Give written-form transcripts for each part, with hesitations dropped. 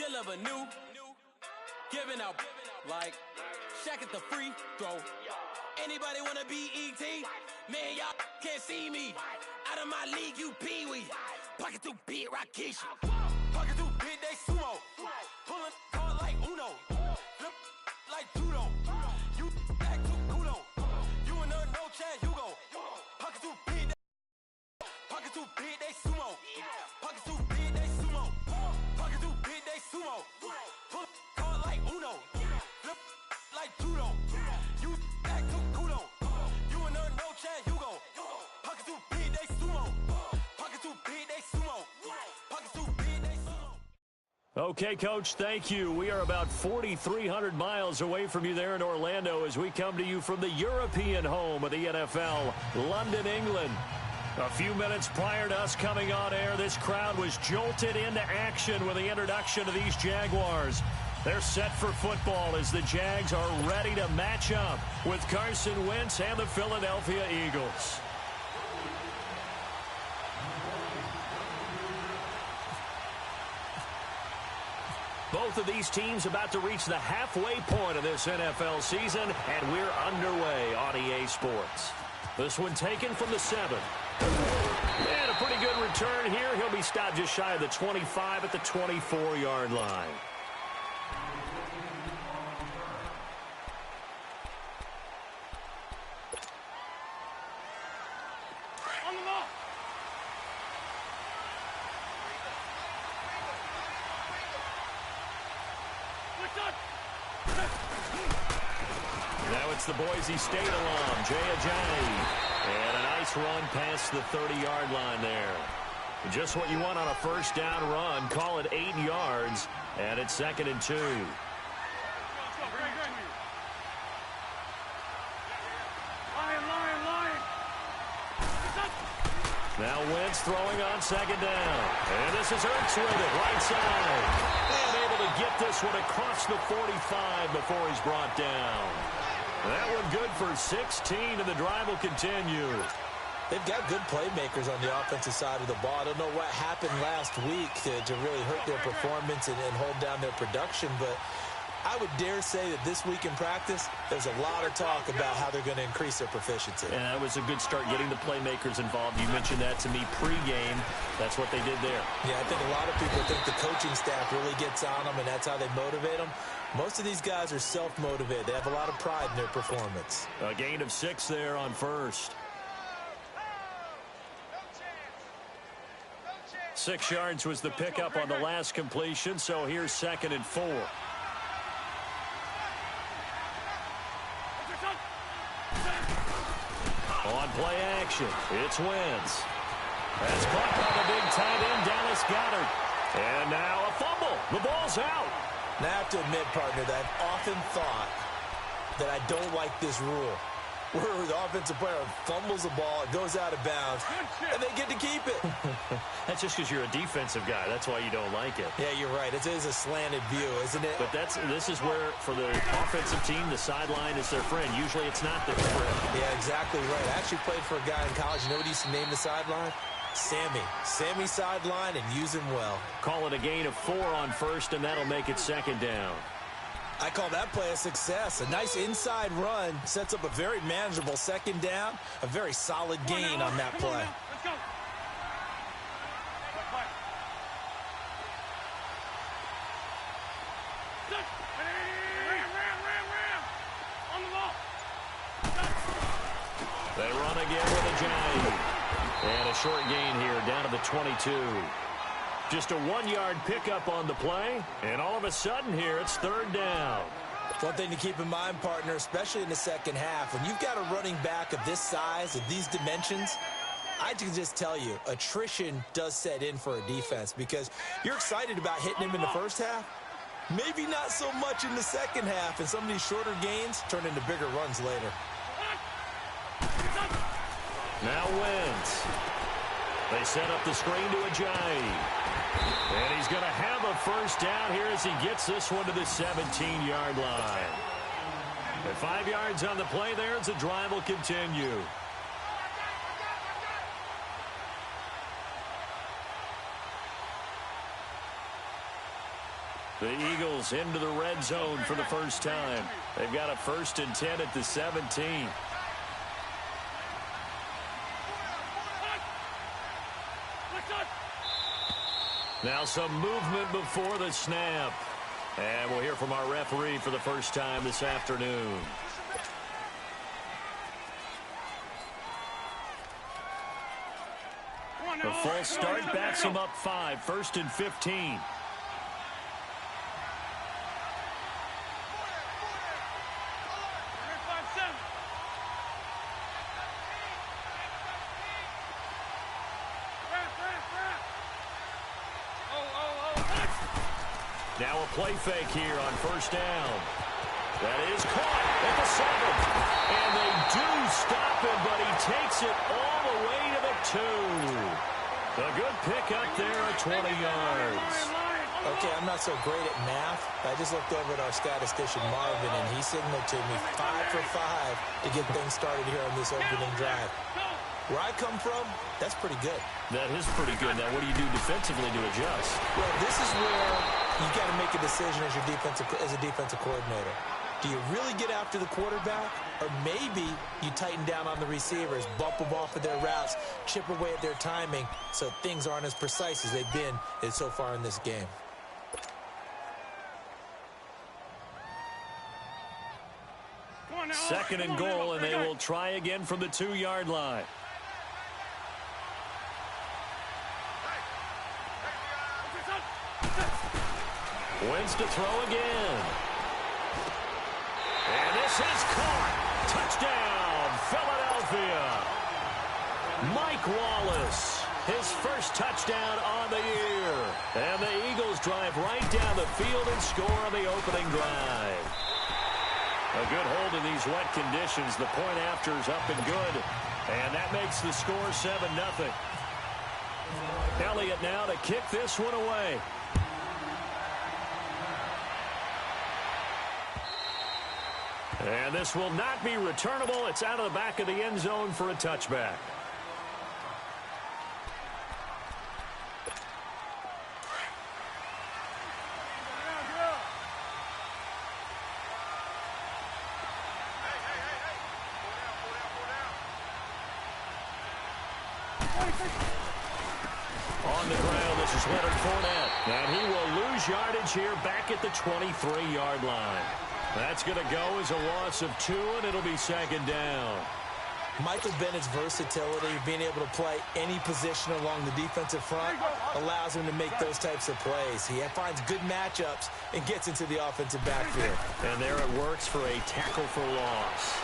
middle of a new, giving out like Shaq at the free throw. Anybody wanna be ET? Man, y'all can't see me. Out of my league, you pee-wee. Pocket too big, Rakishi. Pocket too big, they sumo. Pulling hard like Uno. Flip like judo. You act too kudo. You in there, no chance, you go. Pocket too big, pocket too big, they sumo. Pocket too big, they sumo. Pocket too big, they sumo. Pull hard like Uno. Flip like judo. You act too kudo. You in there, no chance, you go. Pocket too big, they sumo. Pocket too big, they sumo. Pocket too big, they sumo. Okay, Coach, thank you. We are about 4,300 miles away from you there in Orlando as we come to you from the European home of the NFL, London, England. A few minutes prior to us coming on air, this crowd was jolted into action with the introduction of these Jaguars. They're set for football as the Jags are ready to match up with Carson Wentz and the Philadelphia Eagles. Both of these teams about to reach the halfway point of this NFL season, and we're underway on EA Sports. This one taken from the 7. And a pretty good return here. He'll be stopped just shy of the 25 at the 24-yard line. Now it's the Boise State alum, Jay Ajayi. And a nice run past the 30-yard line there. Just what you want on a first down run. Call it 8 yards, and it's 2nd and 2. Now Wentz throwing on 2nd down. And this is Ertz with it, right side. And able to get this one across the 45 before he's brought down. That one good for 16, and the drive will continue. They've got good playmakers on the offensive side of the ball. I don't know what happened last week to really hurt their performance and hold down their production, but I would dare say that this week in practice, there's a lot of talk about how they're going to increase their proficiency. And that was a good start getting the playmakers involved. You mentioned that to me pregame. That's what they did there. Yeah, I think a lot of people think the coaching staff really gets on them, and that's how they motivate them. Most of these guys are self-motivated. They have a lot of pride in their performance. A gain of 6 there on first. 6 yards was the pickup on the last completion, so here's 2nd and 4. On play action, it's Wentz. That's caught by the big tight end, Dallas Goedert. And now a fumble. The ball's out. Now, I have to admit, partner, that I've often thought that I don't like this rule, where the offensive player fumbles the ball, it goes out of bounds, and they get to keep it. That's just because you're a defensive guy. That's why you don't like it. Yeah, you're right. It is a slanted view, isn't it? But this is where, for the offensive team, the sideline is their friend. Usually it's not their friend. Yeah, exactly right. I actually played for a guy in college. You know what he used to name the sideline? Sammy. Sammy sideline, and use him well. Call it a gain of 4 on first, and that'll make it 2nd down. I call that play a success. A nice inside run sets up a very manageable 2nd down. A very solid gain on that play. Let's go. On the ball. They run again with Ajayi. And a short gain here down to the 22. Just a 1-yard pickup on the play, and all of a sudden here it's 3rd down. One thing to keep in mind, partner, especially in the second half, when you've got a running back of this size, of these dimensions, I can just tell you, attrition does set in for a defense because you're excited about hitting him in the first half. Maybe not so much in the second half, and some of these shorter gains turn into bigger runs later. Now Wentz. They set up the screen to Ajayi. And he's going to have a first down here as he gets this one to the 17-yard line. At 5 yards on the play there as the drive will continue. The Eagles into the red zone for the first time. They've got a 1st and 10 at the 17. Now some movement before the snap. And we'll hear from our referee for the first time this afternoon. A false start backs him up 5, 1st and 15. Now a play fake here on 1st down. That is caught at the 7th. And they do stop him, but he takes it all the way to the 2. A good pick up there at 20 yards. Okay, I'm not so great at math. I just looked over at our statistician, Marvin, and he signaled to me 5 for 5 to get things started here on this opening drive. Where I come from, that's pretty good. That is pretty good. Now, what do you do defensively to adjust? Well, this is where you got to make a decision as a defensive coordinator. Do you really get after the quarterback? Or maybe you tighten down on the receivers, bump them off of their routes, chip away at their timing so things aren't as precise as they've been so far in this game. Second and goal, and they will try again from the 2-yard line. Wins to throw again. And this is caught. Touchdown, Philadelphia. Mike Wallace, his first touchdown on the year. And the Eagles drive right down the field and score on the opening drive. A good hold in these wet conditions. The point after is up and good. And that makes the score 7-0. Elliott now to kick this one away. And this will not be returnable. It's out of the back of the end zone for a touchback. On the ground, this is Leonard Fournette. And he will lose yardage here back at the 23-yard line. That's going to go as a loss of 2, and it'll be 2nd down. Michael Bennett's versatility, being able to play any position along the defensive front, allows him to make those types of plays. He finds good matchups and gets into the offensive backfield. And there it works for a tackle for loss.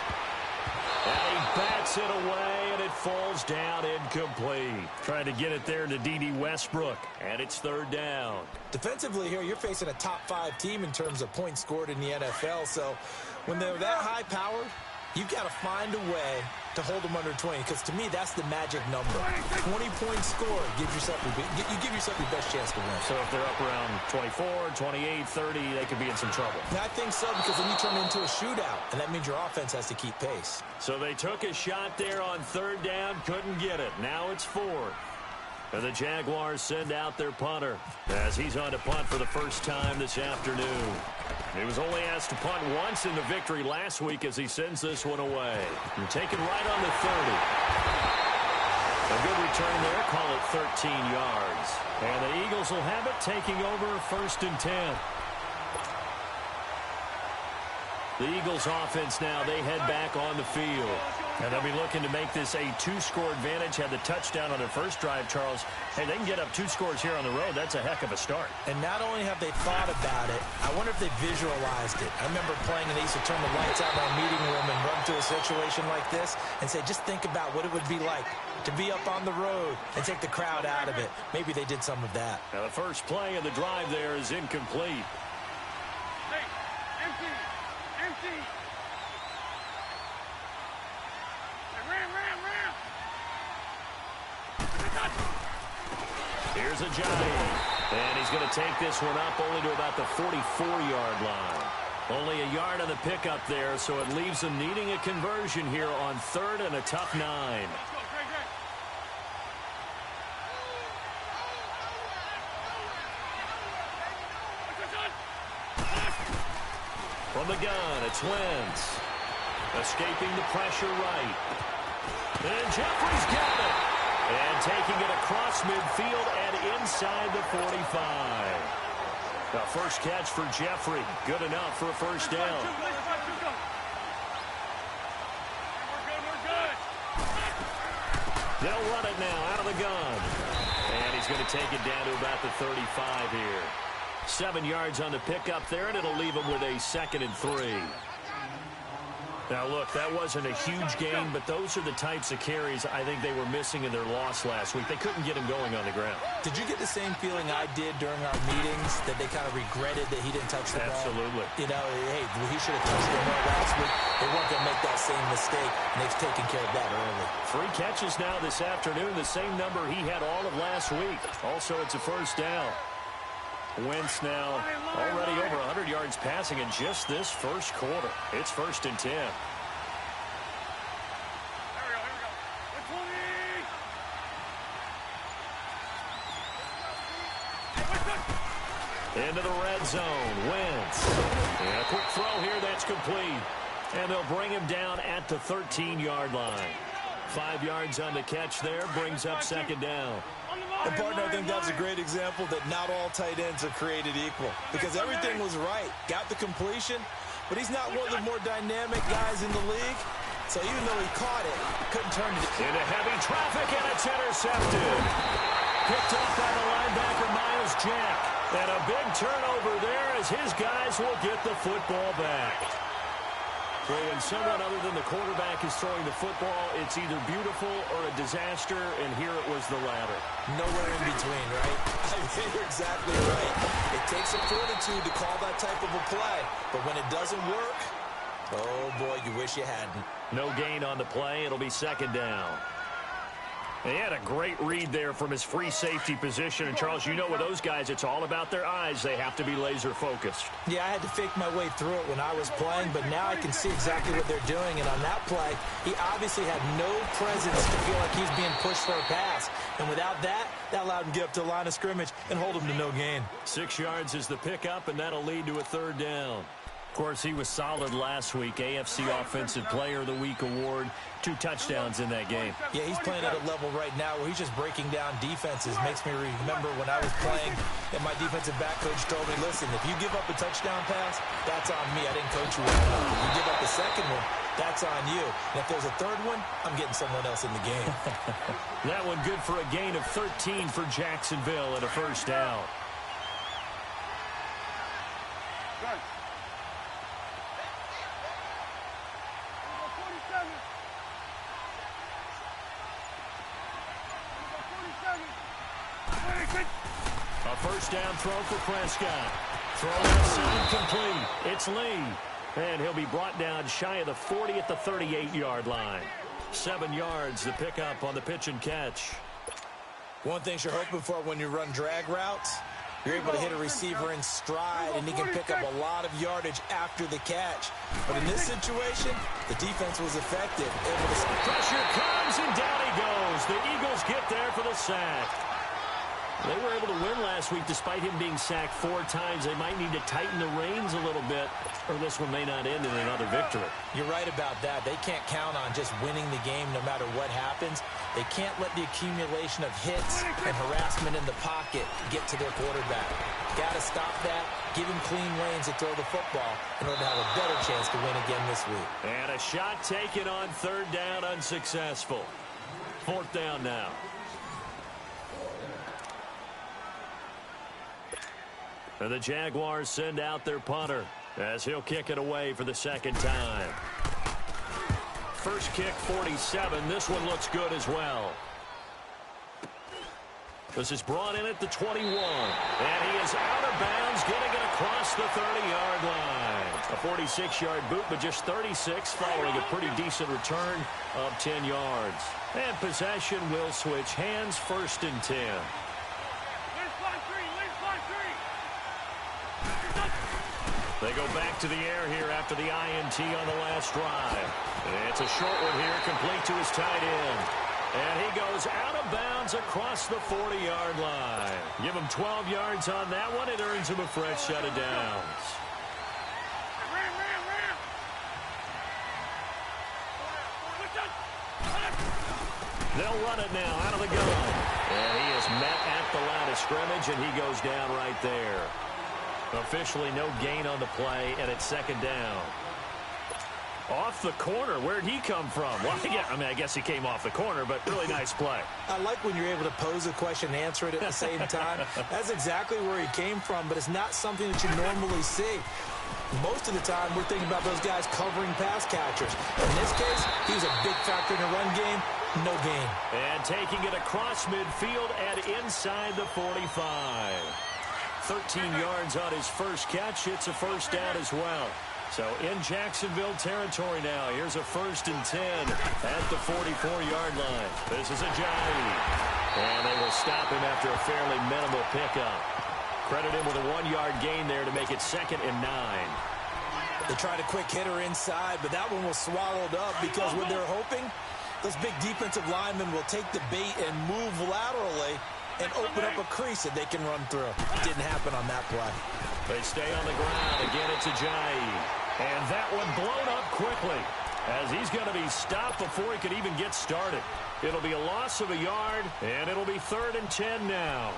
And he bats it away, and it falls down incomplete. Trying to get it there to D.D. Westbrook, and it's 3rd down. Defensively here, you're facing a top-5 team in terms of points scored in the NFL, so when they're that high-powered, you've got to find a way to hold them under 20, because to me, that's the magic number. 20-point score gives yourself you give yourself your best chance to win. So if they're up around 24, 28, 30, they could be in some trouble. I think so, because then you turn it into a shootout, and that means your offense has to keep pace. So they took a shot there on 3rd down, couldn't get it. Now it's 4th. And the Jaguars send out their punter as he's on to punt for the first time this afternoon. He was only asked to punt once in the victory last week as he sends this one away. And taken right on the 30. A good return there, call it 13 yards. And the Eagles will have it, taking over 1st and 10. The Eagles offense now, they head back on the field. And they'll be looking to make this a 2-score advantage. Had the touchdown on their first drive, Charles. Hey, they can get up 2 scores here on the road. That's a heck of a start. And not only have they thought about it, I wonder if they visualized it. I remember playing, and they used to turn the lights out in our meeting room and run to a situation like this and say, just think about what it would be like to be up on the road and take the crowd out of it. Maybe they did some of that. Now, the first play of the drive there is incomplete. Here's a giant, and he's going to take this one up only to about the 44-yard line. Only a yard on the pickup there, so it leaves them needing a conversion here on 3rd and a tough 9. From the gun, it's Wentz. Escaping the pressure right. And Jeffrey's got it. And taking it across midfield and inside the 45. The first catch for Jeffrey. Good enough for a first down. They'll run it now out of the gun. And he's going to take it down to about the 35 here. 7 yards on the pickup there, and it'll leave him with a 2nd and 3. Now, look, that wasn't a huge gain, but those are the types of carries I think they were missing in their loss last week. They couldn't get him going on the ground. Did you get the same feeling I did during our meetings, that they kind of regretted that he didn't touch the ball? Absolutely. You know, hey, he should have touched the ball last week. They weren't going to make that same mistake, and they've taken care of that early. 3 catches now this afternoon, the same number he had all of last week. Also, it's a first down. Wentz now already over 100 yards passing in just this first quarter. It's 1st and 10. Into the red zone. Wentz. And a quick throw here that's complete. And they'll bring him down at the 13-yard line. 5 yards on the catch there. Brings up 2nd down. And, partner, I think that's a great example that not all tight ends are created equal. Because everything was right. Got the completion, but he's not one of the more dynamic guys in the league. So even though he caught it, couldn't turn it. Into heavy traffic, and it's intercepted. Picked up by the linebacker, Miles Jack. And a big turnover there as his guys will get the football back. Well, when someone other than the quarterback is throwing the football, it's either beautiful or a disaster, and here it was the latter. Nowhere in between, right? I think you're exactly right. It takes a fortitude to call that type of a play, but when it doesn't work, oh boy, you wish you hadn't. No gain on the play. It'll be 2nd down. He had a great read there from his free safety position. And, Charles, you know with those guys, it's all about their eyes. They have to be laser-focused. Yeah, I had to fake my way through it when I was playing, but now I can see exactly what they're doing. And on that play, he obviously had no presence to feel like he's being pushed for a pass. And without that, that allowed him to get up to the line of scrimmage and hold him to no gain. 6 yards is the pickup, and that'll lead to a 3rd down. Of course, he was solid last week. AFC Offensive Player of the Week award. 2 touchdowns in that game. Yeah, he's playing at a level right now where he's just breaking down defenses. Makes me remember when I was playing and my defensive back coach told me, listen, if you give up a touchdown pass, that's on me. I didn't coach you well enough. If you give up the second one, that's on you. And if there's a third one, I'm getting someone else in the game. That one good for a gain of 13 for Jacksonville and a first down. Good. A first down throw for Prescott. Throw inside, complete. It's Lee. And he'll be brought down shy of the 40 at the 38-yard line. 7 yards, the pickup on the pitch and catch. One thing you're hoping for when you run drag routes, you're able to hit a receiver in stride, and he can pick up a lot of yardage after the catch. But in this situation, the defense was effective. Pressure comes, and down he goes. The Eagles get there for the sack. They were able to win last week despite him being sacked 4 times. They might need to tighten the reins a little bit, or this one may not end in another victory. You're right about that. They can't count on just winning the game no matter what happens. They can't let the accumulation of hits and harassment in the pocket get to their quarterback. Got to stop that, give him clean lanes to throw the football in order to have a better chance to win again this week. And a shot taken on 3rd down, unsuccessful. 4th down now. And the Jaguars send out their punter as he'll kick it away for the 2nd time. First kick, 47. This one looks good as well. This is brought in at the 21. And he is out of bounds, getting it across the 30-yard line. A 46-yard boot, but just 36 following a pretty decent return of 10 yards. And possession will switch hands, 1st and 10. They go back to the air here after the INT on the last drive. It's a short one here, complete to his tight end. And he goes out of bounds across the 40-yard line. Give him 12 yards on that one. It earns him a fresh set of downs. They'll run it now out of the gun. And he is met at the line of scrimmage, and he goes down right there. Officially no gain on the play, and it's second down. Off the corner. Where'd he come from? Well, yeah, I guess he came off the corner, but really nice play. I like when you're able to pose a question and answer it at the same time. That's exactly where he came from, but it's not something that you normally see. Most of the time, we're thinking about those guys covering pass catchers. In this case, he was a big factor in the run game. No gain. And taking it across midfield and inside the 45. 13 yards on his first catch. It's a first down as well. So in Jacksonville territory now. Here's a 1st and 10 at the 44-yard line. This is Ajayi. And they will stop him after a fairly minimal pickup. Credit him with a 1-yard gain there to make it 2nd and 9. They tried a quick hitter inside, but that one was swallowed up because what they're hoping, those big defensive linemen will take the bait and move laterally and open up a crease that they can run through. Didn't happen on that play. They stay on the ground. Again, it's Ajayi. And that one blown up quickly as he's going to be stopped before he could even get started. It'll be a loss of a yard, and it'll be 3rd and 10 now.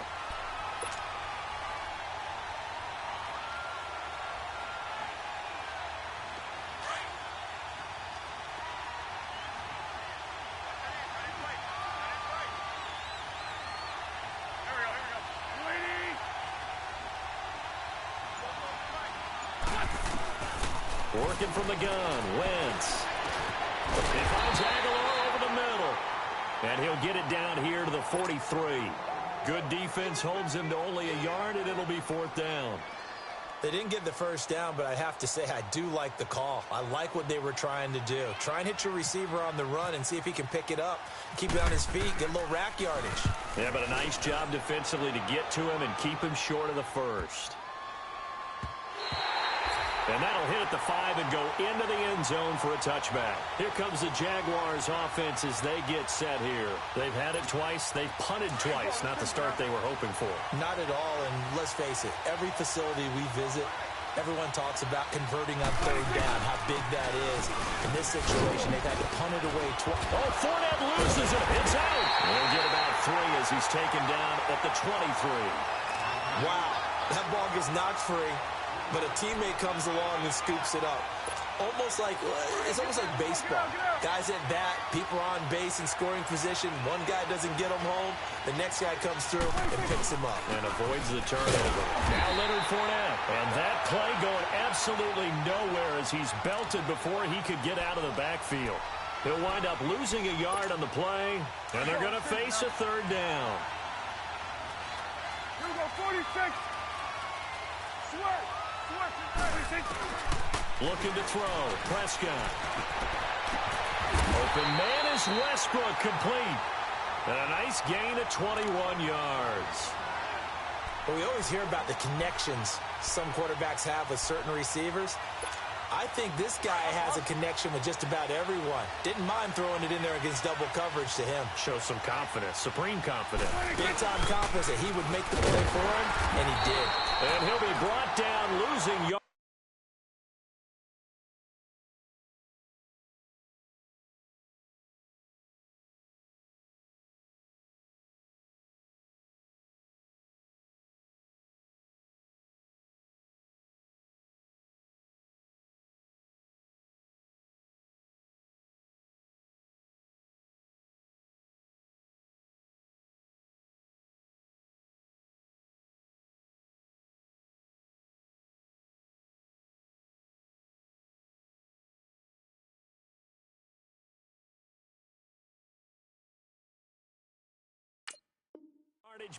Working from the gun, Wentz. He finds Aguilar over the middle. And he'll get it down here to the 43. Good defense holds him to only a yard, and it'll be 4th down. They didn't get the first down, but I have to say I do like the call. I like what they were trying to do. Try and hit your receiver on the run and see if he can pick it up. Keep it on his feet, get a little rack yardage. Yeah, but a nice job defensively to get to him and keep him short of the first. And that'll hit at the 5 and go into the end zone for a touchback. Here comes the Jaguars offense as they get set here. They've had it twice. They've punted twice. Not the start they were hoping for. Not at all, and let's face it, every facility we visit, everyone talks about converting on 3rd down, how big that is. In this situation, they've had to punt it away twice. Oh, Fournette loses it. It's out. He'll get about 3 as he's taken down at the 23. Wow, that ball gets knocked free. But a teammate comes along and scoops it up. It's almost like baseball. Guys at bat, people are on base in scoring position. One guy doesn't get him home. The next guy comes through and picks him up. And avoids the turnover. Now Leonard Fournette. And that play going absolutely nowhere as he's belted before he could get out of the backfield. He'll wind up losing a yard on the play. And they're going to face a 3rd down. Here we go, 46. Sweat. Looking to throw. Prescott. Open man is Westbrook, complete. And a nice gain of 21 yards. Well, we always hear about the connections some quarterbacks have with certain receivers. I think this guy has a connection with just about everyone. Didn't mind throwing it in there against double coverage to him. Shows some confidence, supreme confidence. Big-time confidence that he would make the play for him, and he did. And he'll be brought down, losing yards.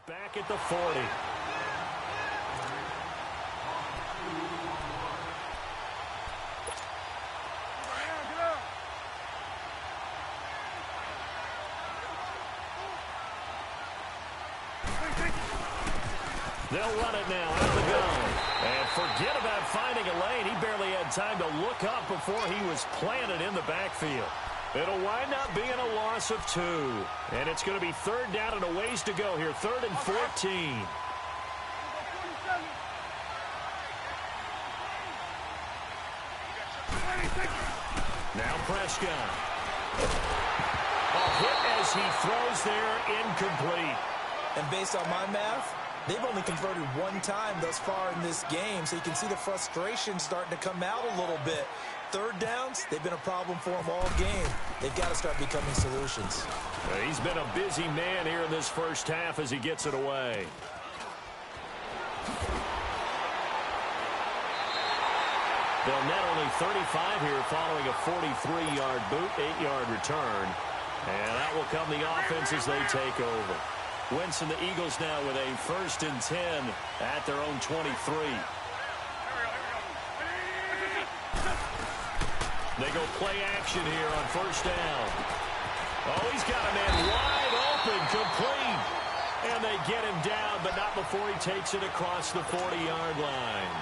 Back at the 40. They'll run it now out of the gun. And forget about finding a lane. He barely had time to look up before he was planted in the backfield. It'll wind up being a loss of 2. And it's going to be 3rd down and a ways to go here. 3rd and 14. Now Prescott. A hit as as he throws there, incomplete. And based on my math, they've only converted one time thus far in this game, so you can see the frustration starting to come out a little bit. Third downs, they've been a problem for them all game. They've got to start becoming solutions. He's been a busy man here in this first half as he gets it away. They'll net only 35 here following a 43-yard boot, 8-yard return. And that will come the offense as they take over. Wentz and the Eagles now with a 1st and 10 at their own 23. They go play action here on 1st down. Oh, he's got a man wide open, complete. And they get him down, but not before he takes it across the 40-yard line.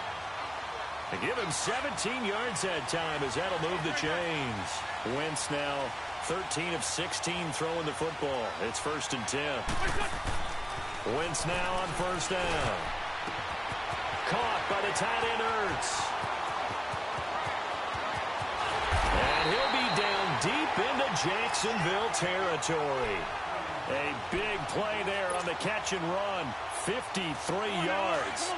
They give him 17 yards that time as that'll move the chains. Wentz now 13 of 16 throwing the football. It's 1st and 10. Wentz now on 1st down. Caught by the tight end Ertz. And he'll be down deep into Jacksonville territory. A big play there on the catch and run. 53 yards.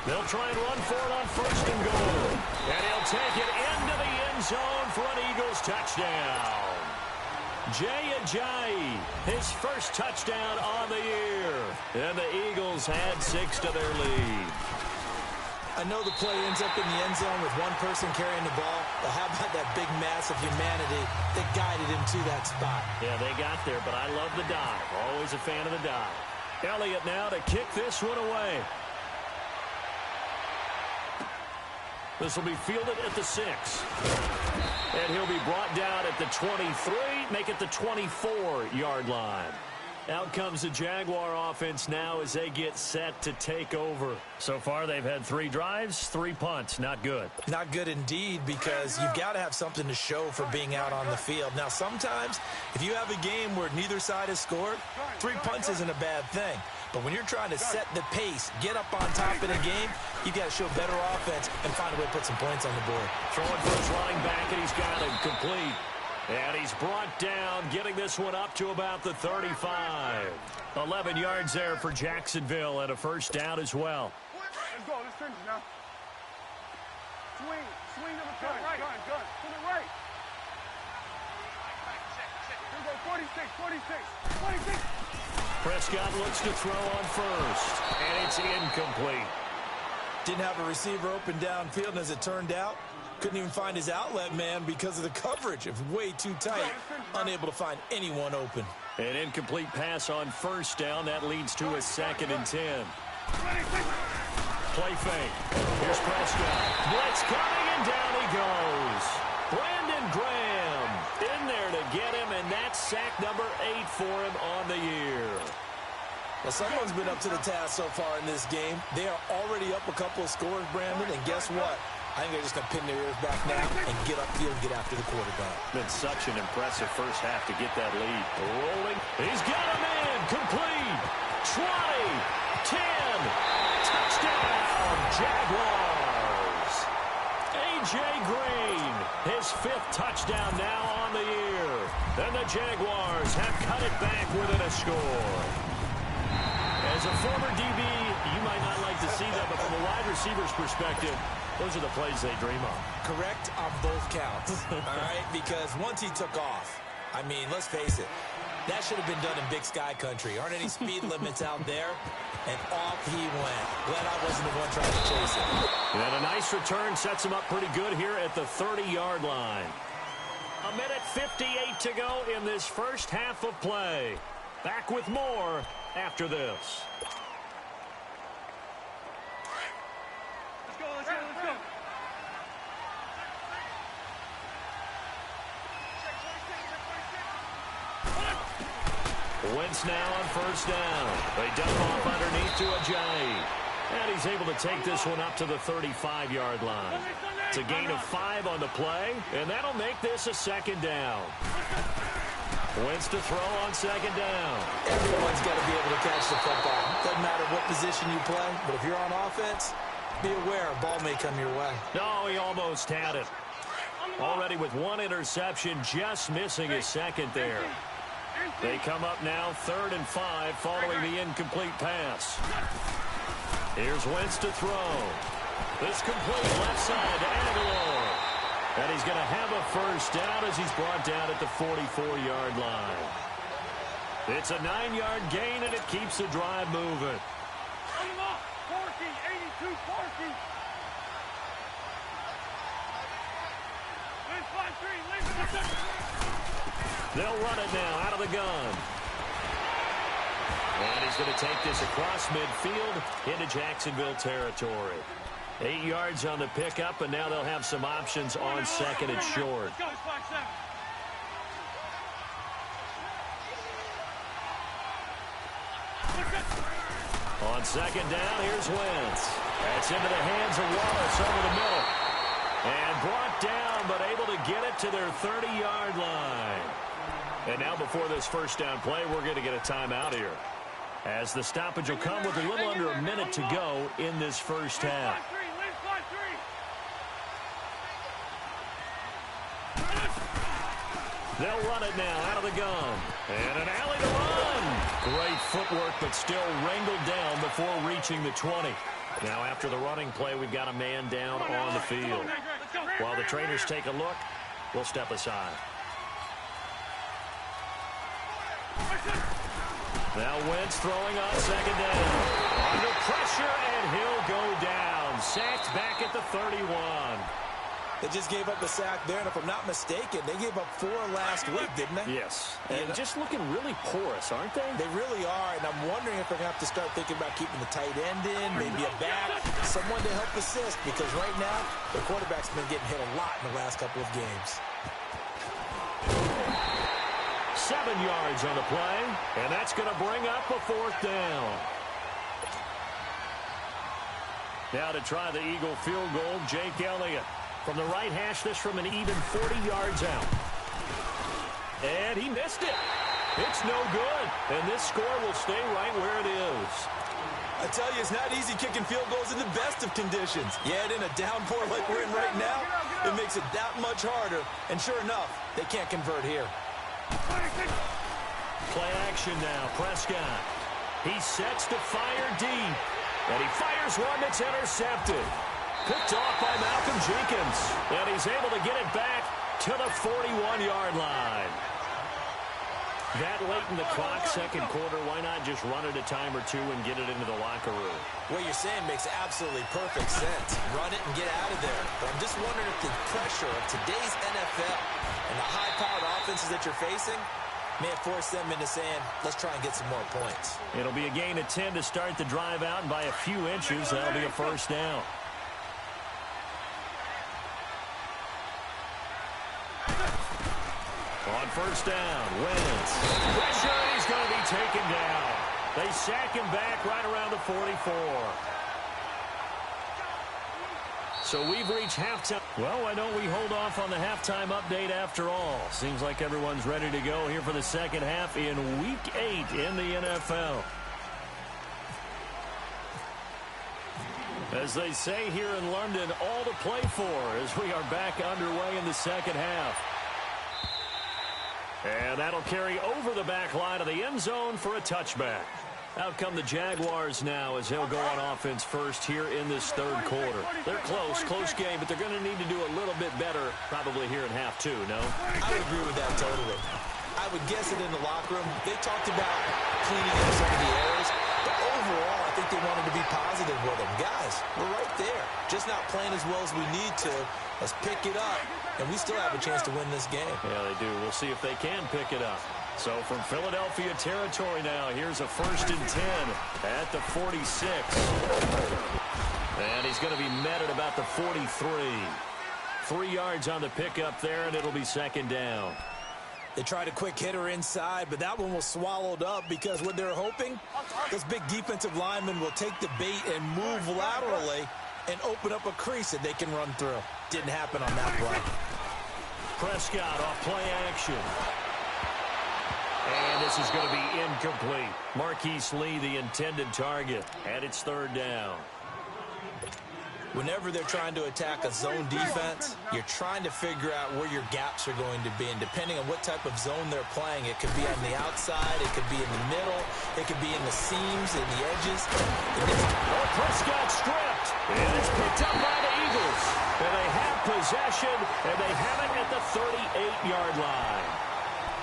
They'll try and run for it on 1st and goal. And he'll take it into the end zone for an Eagles touchdown. Jay Ajayi, his 1st touchdown on the year. And the Eagles add 6 to their lead. I know the play ends up in the end zone with one person carrying the ball, but how about that big mass of humanity that guided him to that spot? Yeah, they got there, but I love the dive. Always a fan of the dive. Elliott now to kick this one away. This will be fielded at the 6. And he'll be brought down at the 23, make it the 24-yard line. Out comes the Jaguar offense now as they get set to take over. So far, they've had 3 drives, 3 punts. Not good. Not good indeed, because you've got to have something to show for being out on the field. Now, sometimes, if you have a game where neither side has scored, 3 punts isn't a bad thing. But when you're trying to set the pace, get up on top in a game, you've got to show better offense and find a way to put some points on the board. Throwing for his running back, and he's got him complete. And he's brought down, getting this one up to about the 35. 11 yards there for Jacksonville and a 1st down as well. Let's go. Let's finish now. Swing. Swing to the gun. Right. Gun. To the right. Here we go. 46. 46. Prescott looks to throw on 1st. And it's incomplete. Didn't have a receiver open downfield, and as it turned out, couldn't even find his outlet man because of the coverage. It was way too tight. Unable to find anyone open. An incomplete pass on 1st down. That leads to a 2nd and 10. Play fake. Here's Prescott. Blitz coming, and down he goes. Brandon Graham in there to get him, and that's sack number 8 for him on the year. Well, someone's been up to the task so far in this game. They are already up a couple of scores, Brandon, and guess what? I think they're just going to pin their ears back now and get upfield and get after the quarterback. Been such an impressive first half to get that lead. Rolling. He's got him in. Complete. 20. 10. Touchdown. Jaguars. A.J. Green. His 5th touchdown now on the year. And the Jaguars have cut it back within a score. As a former DB, you might not like to see that, but from a wide receiver's perspective, those are the plays they dream of. Correct on both counts, all right? Because once he took off, I mean, let's face it, that should have been done in Big Sky country. Aren't any speed limits out there? And off he went. Glad I wasn't the one trying to chase him. And a nice return sets him up pretty good here at the 30-yard line. 1:58 to go in this first half of play. Back with more after this. Let's go. Wentz now on 1st down. They dump off underneath to Ajayi. And he's able to take this one up to the 35-yard line. It's a gain of 5 on the play, and that'll make this a 2nd down. Wentz to throw on 2nd down. Everyone's got to be able to catch the football. Doesn't matter what what position you play, but if you're on offense, be aware a ball may come your way. No, he almost had it. Already with one interception, just missing his second there. They come up now 3rd and 5 following the incomplete pass. Here's Wentz to throw. This complete left side to Aguilar. And he's going to have a first down as he's brought down at the 44-yard line. It's a 9-yard gain, and it keeps the drive moving. They'll run it now out of the gun. And he's going to take this across midfield into Jacksonville territory. 8 yards on the pickup, and now they'll have some options on 2nd and short. On 2nd down, here's Wentz. That's into the hands of Wallace over the middle. And brought down, but able to get it to their 30-yard line. And now before this first down play, we're going to get a timeout here, as the stoppage will come with a little under a minute to go in this first half. They'll run it now out of the gun. And an alley to run. Great footwork, but still wrangled down before reaching the 20. Now after the running play, we've got a man down on the field. While the trainers take a look, we'll step aside. Now Wentz throwing on 2nd down. Under pressure, and he'll go down. Sacked back at the 31. They just gave up a sack there, and if I'm not mistaken, they gave up 4 last week, didn't they? Yes. And just looking really porous, aren't they? They really are, and I'm wondering if they're going to have to start thinking about keeping the tight end in, maybe a back, someone to help assist, because right now, the quarterback's been getting hit a lot in the last couple of games. 7 yards on the play, and that's going to bring up a 4th down. Now to try the Eagle field goal, Jake Elliott. From the right hash, this from an even 40 yards out. And he missed it. It's no good. And this score will stay right where it is. I tell you, it's not easy kicking field goals in the best of conditions. Yet in a downpour like we're in right now, it makes it that much harder. And sure enough, they can't convert here. Play action now. Prescott. He sets to fire deep. And he fires one that's intercepted. Picked off by Malcolm Jenkins. And he's able to get it back to the 41-yard line. That late in the clock, 2nd quarter, why not just run it a time or two and get it into the locker room? What you're saying makes absolutely perfect sense. Run it and get out of there. But I'm just wondering if the pressure of today's NFL and the high-powered offenses that you're facing may have forced them into saying, let's try and get some more points. It'll be a gain of 10 to start the drive out, and by a few inches, that'll be a first down. On 1st down, Wentz. Pressure, he's going to be taken down. They sack him back right around the 44. So we've reached halftime. Well, why don't we hold off on the halftime update after all? Seems like everyone's ready to go here for the second half in Week 8 in the NFL. As they say here in London, all to play for as we are back underway in the second half. And that'll carry over the back line of the end zone for a touchback. Out come the Jaguars now as they'll go on offense first here in this 3rd quarter. They're close game, but they're going to need to do a little bit better probably here in half 2, no? I would agree with that totally. I would guess it in the locker room. They talked about cleaning up some of the errors, but overall, I think they wanted to be positive with them. Guys, we're right there. Just not playing as well as we need to. Let's pick it up, and we still have a chance to win this game. Yeah, they do. We'll see if they can pick it up. So from Philadelphia territory now, here's a 1st and 10 at the 46. And he's going to be met at about the 43. 3 yards on the pickup there, and it'll be 2nd down. They tried a quick hitter inside, but that one was swallowed up because what they're hoping, those big defensive linemen will take the bait and move laterally and open up a crease that they can run through. Didn't happen on that play. Prescott off play action. And this is going to be incomplete. Marquise Lee, the intended target, and it's third down. Whenever they're trying to attack a zone defense, you're trying to figure out where your gaps are going to be. And depending on what type of zone they're playing, it could be on the outside, it could be in the middle, it could be in the seams, in the edges. Prescott stripped, and it's picked up by the Eagles. And they have possession, and they have it at the 38-yard line.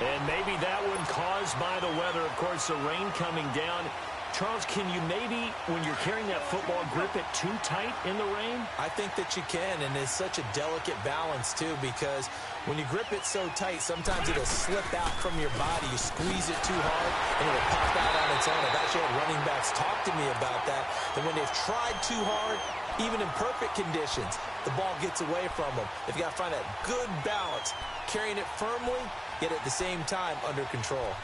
And maybe that one caused by the weather. Of course, the rain coming down. Charles, can you maybe, when you're carrying that football, grip it too tight in the rain? I think that you can, and it's such a delicate balance, too, because when you grip it so tight, sometimes it'll slip out from your body. You squeeze it too hard, and it'll pop out on its own. I've actually had running backs talk to me about that when they've tried too hard, even in perfect conditions, the ball gets away from them. They've got to find that good balance, carrying it firmly, yet at the same time under control.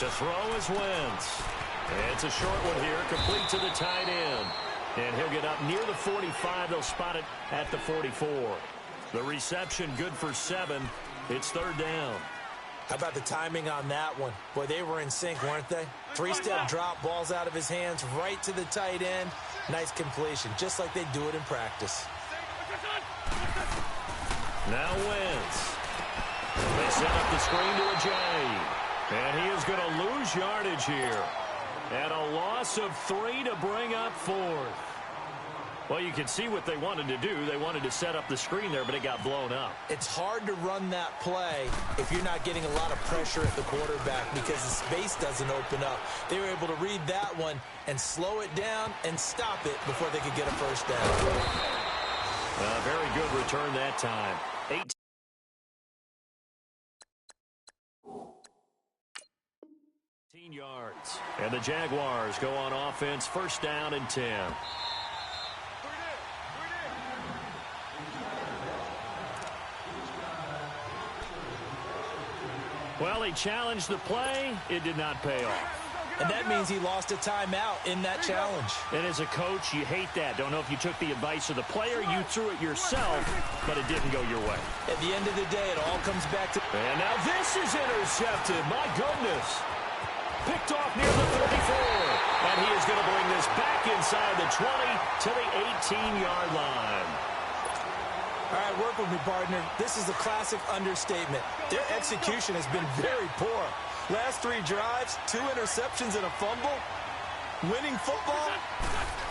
To throw is Wentz. It's a short one here, complete to the tight end. And he'll get up near the 45. They'll spot it at the 44. The reception good for 7. It's third down. How about the timing on that one? Boy, they were in sync, weren't they? Three-step drop, balls out of his hands, right to the tight end. Nice completion, just like they do it in practice. Now Wentz. They set up the screen to Ajayi. And he is going to lose yardage here. And a loss of 3 to bring up 4th. Well, you can see what they wanted to do. They wanted to set up the screen there, but it got blown up. It's hard to run that play if you're not getting a lot of pressure at the quarterback because the space doesn't open up. They were able to read that one and slow it down and stop it before they could get a first down. Very good return that time. 18 yards. And the Jaguars go on offense, first down and 10. Well, he challenged the play. It did not pay off. And that means he lost a timeout in that challenge. And as a coach, you hate that. Don't know if you took the advice of the player, you threw it yourself, but it didn't go your way. At the end of the day, it all comes back to... And now this is intercepted. My goodness. Picked off near the 34. And he is going to bring this back inside the 20 to the 18-yard line. All right, work with me, partner. This is a classic understatement. Their execution has been very poor. Last 3 drives, 2 interceptions and a fumble. Winning football?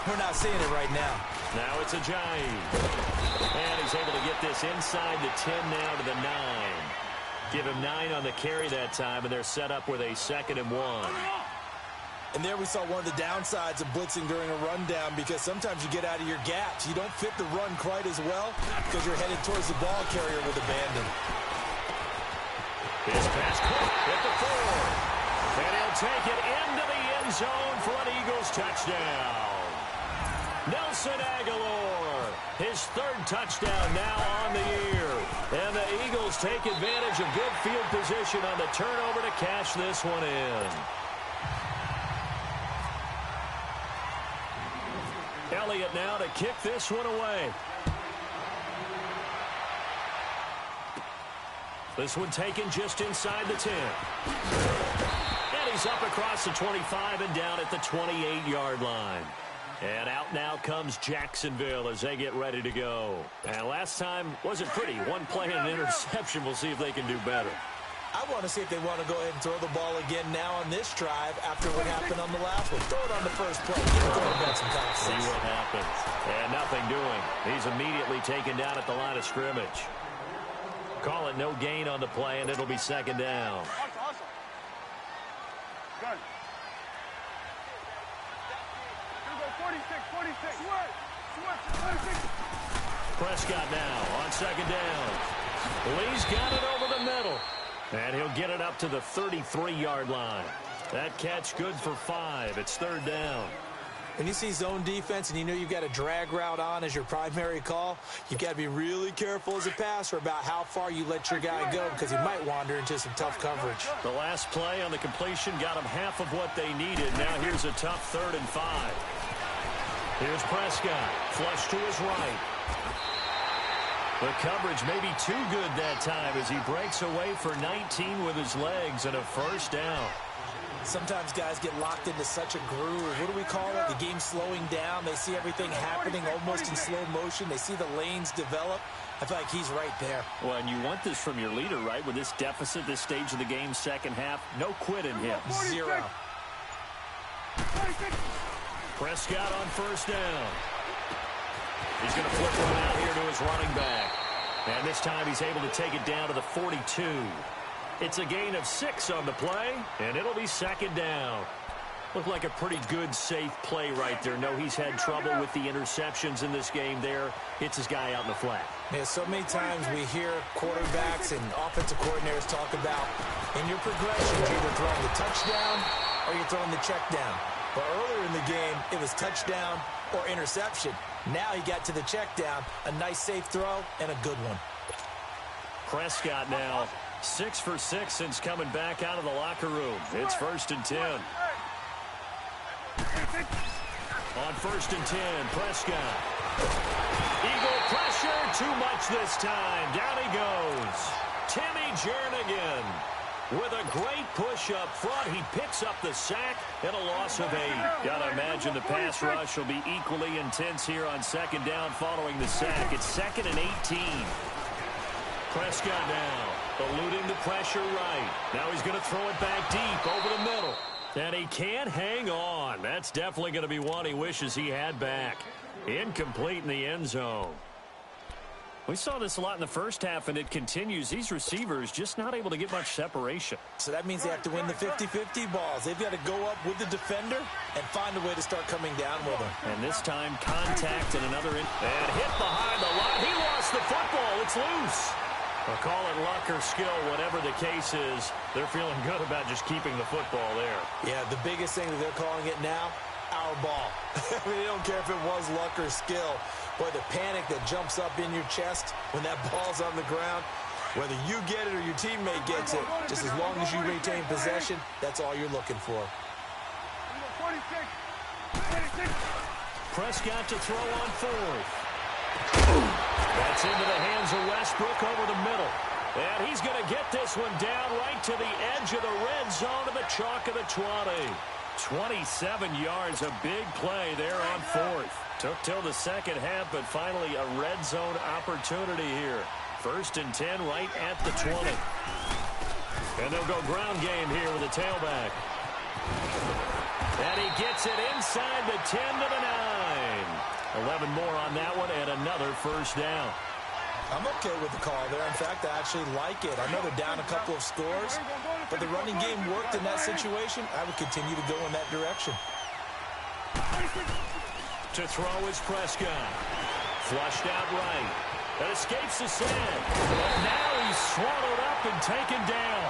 We're not seeing it right now. Now it's Ajayi. And he's able to get this inside the 10 now to the 9. Give him 9 on the carry that time, and they're set up with a 2nd and 1. And there we saw one of the downsides of blitzing during a rundown because sometimes you get out of your gaps. You don't fit the run quite as well because you're headed towards the ball carrier with abandon. His pass caught at the 4. And he'll take it into the end zone for an Eagles touchdown. Nelson Aguilar, his 3rd touchdown now on the year. And the Eagles take advantage of good field position on the turnover to cash this one in. Elliott now to kick this one away. This one taken just inside the 10. And he's up across the 25 and down at the 28-yard line. And out now comes Jacksonville as they get ready to go. And last time wasn't pretty. One play and an interception. We'll see if they can do better. I want to see if they want to go ahead and throw the ball again now on this drive after what happened on the last one. Throw it on the first play. Give the quarterback some confidence. See what happens. And nothing doing. He's immediately taken down at the line of scrimmage. Call it no gain on the play, and it'll be 2nd down. Awesome. Good. Here we go, 46. Switch. Prescott now on 2nd down. Lee's got it over the middle. And he'll get it up to the 33-yard line. That catch good for 5. It's 3rd down. When you see zone defense and you know you've got a drag route on as your primary call, you've got to be really careful as a passer about how far you let your guy go because he might wander into some tough coverage. The last play on the completion got him half of what they needed. Now here's a tough 3rd and 5. Here's Prescott, flush to his right. The coverage may be too good that time as he breaks away for 19 with his legs and a first down. Sometimes guys get locked into such a groove. What do we call it? The game slowing down. They see everything happening almost in slow motion. They see the lanes develop. I feel like he's right there. Well, and you want this from your leader, right? With this deficit, this stage of the game, second half, no quit in him. 0. Prescott on first down. He's going to flip one out here to his running back. And this time he's able to take it down to the 42. It's a gain of 6 on the play, and it'll be second down. Looked like a pretty good, safe play right there. No, he's had trouble with the interceptions in this game there. Hits his guy out in the flat. Yeah, so many times we hear quarterbacks and offensive coordinators talk about in your progression, you're either throwing the touchdown or you're throwing the check down. But earlier in the game, it was touchdown or interception. Now he got to the check down, a nice safe throw, and a good one. Prescott now 6 for 6 since coming back out of the locker room. It's 1st and 10. On 1st and 10, Prescott. Eagle pressure, too much this time. Down he goes. Timmy Jernigan with a great push up front. He picks up the sack and a loss of 8. Gotta imagine the pass rush will be equally intense here on second down following the sack. It's 2nd and 18. Prescott now eluding the pressure right. Now he's going to throw it back deep over the middle. And he can't hang on. That's definitely going to be one he wishes he had back. Incomplete in the end zone. We saw this a lot in the first half, and it continues. These receivers just not able to get much separation. So that means they have to win the 50-50 balls. They've got to go up with the defender and find a way to start coming down with him. And this time, contact and another and hit behind the line. He lost the football. It's loose. Well, call it luck or skill, whatever the case is. They're feeling good about just keeping the football there. Yeah, the biggest thing that they're calling it now, our ball. I mean, they don't care if it was luck or skill. Boy, the panic that jumps up in your chest when that ball's on the ground, whether you get it or your teammate gets it, just as long as you retain possession, that's all you're looking for. Prescott to throw on 4th. That's into the hands of Westbrook over the middle. And he's going to get this one down right to the edge of the red zone of the chalk of the 20. 27 yards, a big play there on 4th. Took till the second half, but finally a red zone opportunity here. 1st and 10 right at the 20. And they'll go ground game here with the tailback. And he gets it inside the 10 to the 9. 11 more on that one and another first down. I'm okay with the call there. In fact, I actually like it. I know they're down a couple of scores, but the running game worked in that situation. I would continue to go in that direction. To throw is Prescott. Flushed out right. That escapes the sack. Now he's swallowed up and taken down.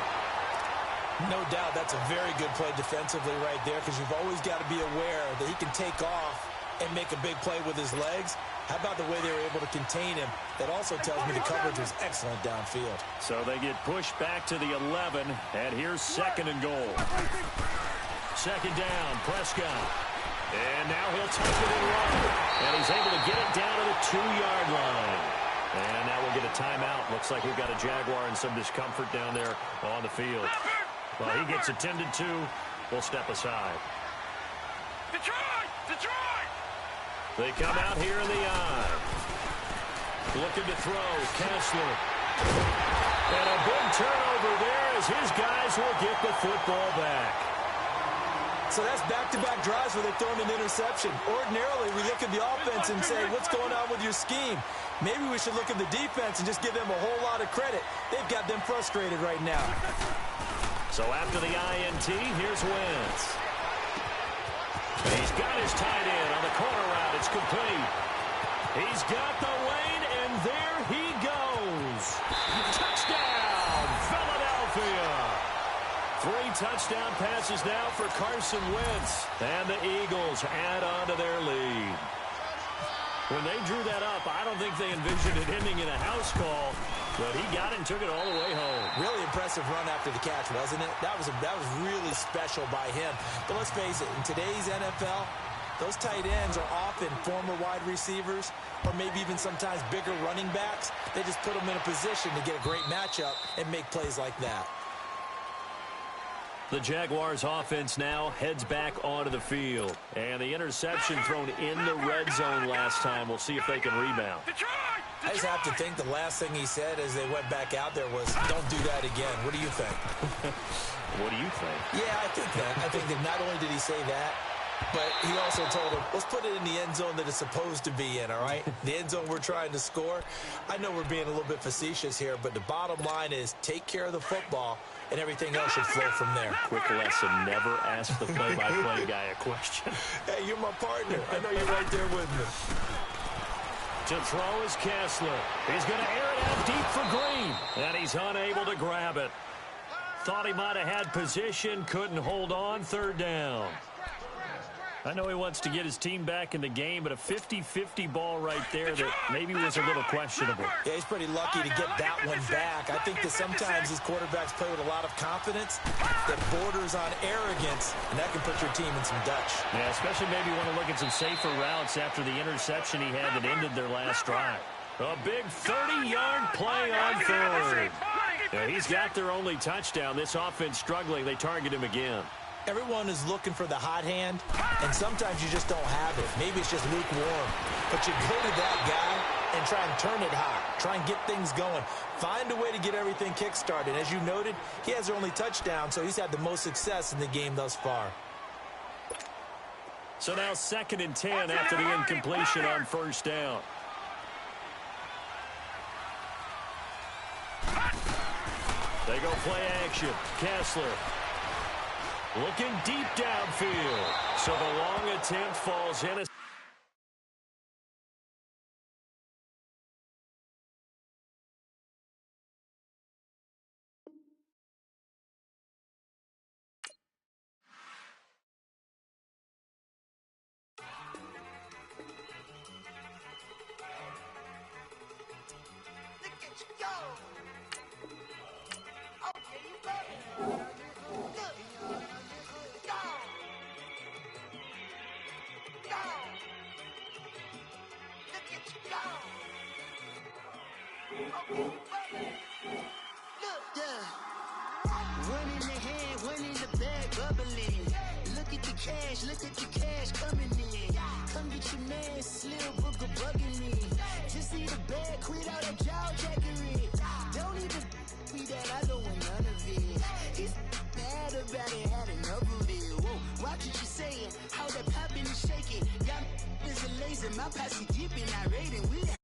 No doubt that's a very good play defensively right there because you've always got to be aware that he can take off and make a big play with his legs. How about the way they were able to contain him? That also tells me the coverage was excellent downfield. So they get pushed back to the 11, and here's 2nd and goal. 2nd down, Prescott. And now he'll take it and run. And he's able to get it down to the 2-yard line. And now we'll get a timeout. Looks like we've got a Jaguar in some discomfort down there on the field. Well, he gets attended to. We'll step aside. Detroit! Detroit! They come out here in the eye. Looking to throw, Kessler. And a big turnover there as his guys will get the football back. So that's back-to-back drives where they've thrown an interception. Ordinarily, we look at the offense and say, what's going on with your scheme? Maybe we should look at the defense and just give them a whole lot of credit. They've got them frustrated right now. So after the INT, here's Wentz. He's got his tight end on the corner route. It's complete. He's got the lane, and there he goes. Touchdown, Philadelphia. 3 touchdown passes now for Carson Wentz. And the Eagles add on to their lead. When they drew that up, I don't think they envisioned it ending in a house call. But he got it and took it all the way home. Really impressive run after the catch, wasn't it? That was really special by him. But let's face it, in today's NFL, those tight ends are often former wide receivers or maybe even sometimes bigger running backs. They just put them in a position to get a great matchup and make plays like that. The Jaguars offense now heads back onto the field. And the interception thrown in the red zone last time. We'll see if they can rebound. I just have to think the last thing he said as they went back out there was, don't do that again. What do you think? What do you think? Yeah, I think that. I think that not only did he say that, but he also told him, let's put it in the end zone that it's supposed to be in, all right? The end zone we're trying to score. I know we're being a little bit facetious here, but the bottom line is take care of the football, and everything else should flow from there. Quick lesson, never ask the play-by-play guy a question. Hey, you're my partner. I know you're right there with me. To throw is Kessler. He's going to air it out deep for Green, and he's unable to grab it. Thought he might have had position, couldn't hold on, 3rd down. I know he wants to get his team back in the game, but a 50-50 ball right there that maybe was a little questionable. Yeah, he's pretty lucky to get that one back. I think that sometimes these quarterbacks play with a lot of confidence that borders on arrogance, and that can put your team in some Dutch. Yeah, especially maybe want to look at some safer routes after the interception he had that ended their last drive. A big 30-yard play on 3rd. Yeah, he's got their only touchdown. This offense struggling. They target him again. Everyone is looking for the hot hand, and sometimes you just don't have it. Maybe it's just lukewarm. But you go to that guy and try and turn it hot. Try and get things going. Find a way to get everything kick-started. As you noted, he has their only touchdown, so he's had the most success in the game thus far. So now 2nd and 10 after the incompletion on 1st down. They go play action. Kessler. Looking deep downfield. So the long attempt falls in. Look at the cash coming in. Come get your man, Slim Booker bugging me. Just see the bag, quit all that jaw jackery. Don't even be that, I don't want none of it. He's mad about it, had enough of it. Whoa, watch what you saying, how that poppin' and shaking. Got is a laser, my posse dipping, I raiding.